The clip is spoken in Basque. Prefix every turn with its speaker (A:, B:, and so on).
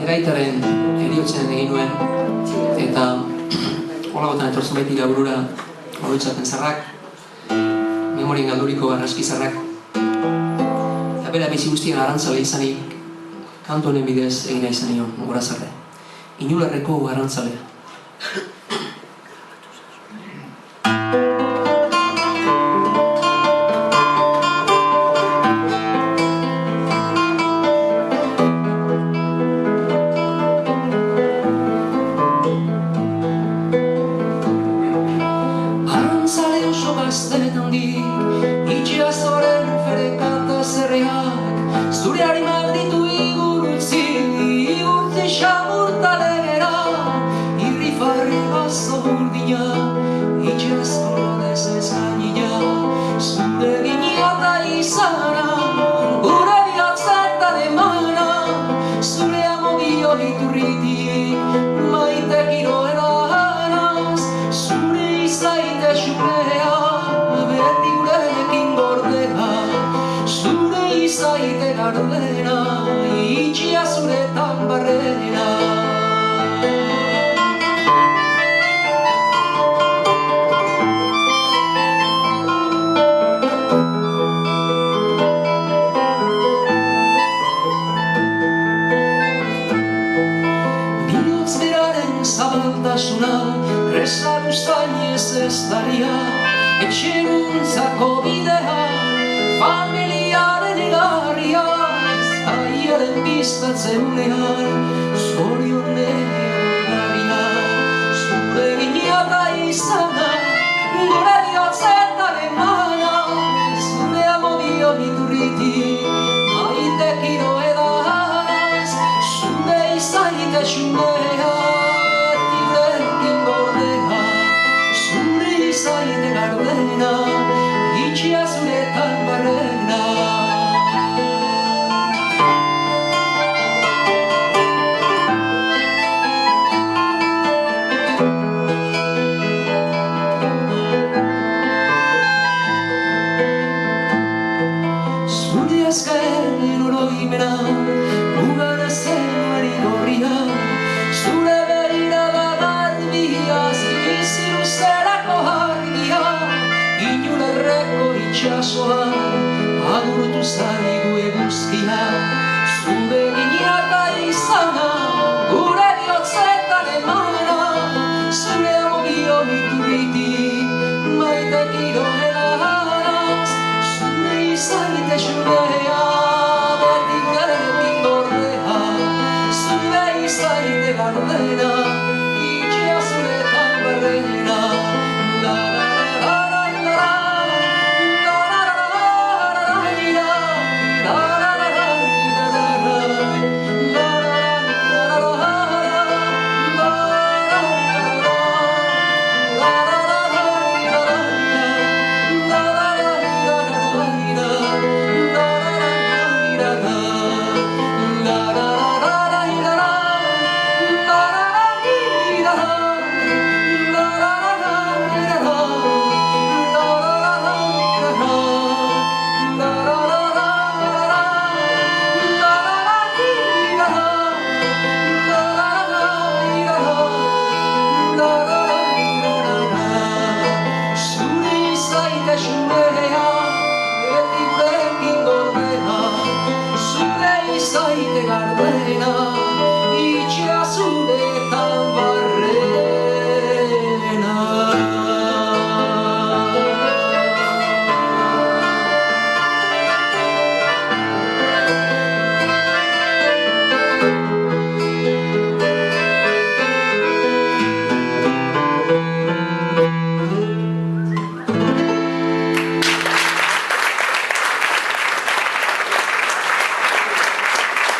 A: nire aitaren heriotzen egin nuen, eta hola botan etortzen baitik gaurura oroitzapen zarrak, memorien galduriko arraski zarrak, eta bera bizi guztien arantzale izanik, kantu honen bidez egina izan nion, gorazarre. Inularreko arantzalea. Arantzale oso gaztetan dik, itxiazoren ferekata zerreak, zure harimak ditu igurtzi xamurtalera, irrifarri bazo urdina, itxiazko lodez ezainila, zure ginia eta izana, gure bihotzetan emana, zure amodio iturritik, maite giroedanaz, zure izaite xumea, beti gurekin gordea, zure izaite gardena, itxia zuretan barrena. Bihotz beraren zabaltasuna, kresa guztainez ez daria, etxeruntzako bidea, familiaren egarria, aiaren biztatzeunean, zorionean garia, zure ginia eta izana, gure bihotzetan emana, zure amodio iturritik, maite giroedanaz, zure izaite xumea, beti gurekin gordea, zure izaite gardena, itxia zuretan barrena. Zure azken oroimena, ugara zenuen igorria, zure begirada garbiaz, bizi luzerako argia, inularreko itxasoan, agurtu zaigu eguzkia, zure ginia eta izana, gure bihotzetan emana, zure amodio iturritik, maite giroedanaz, zure izaite xumea, beti gurekin gordea, zure izaite gardena.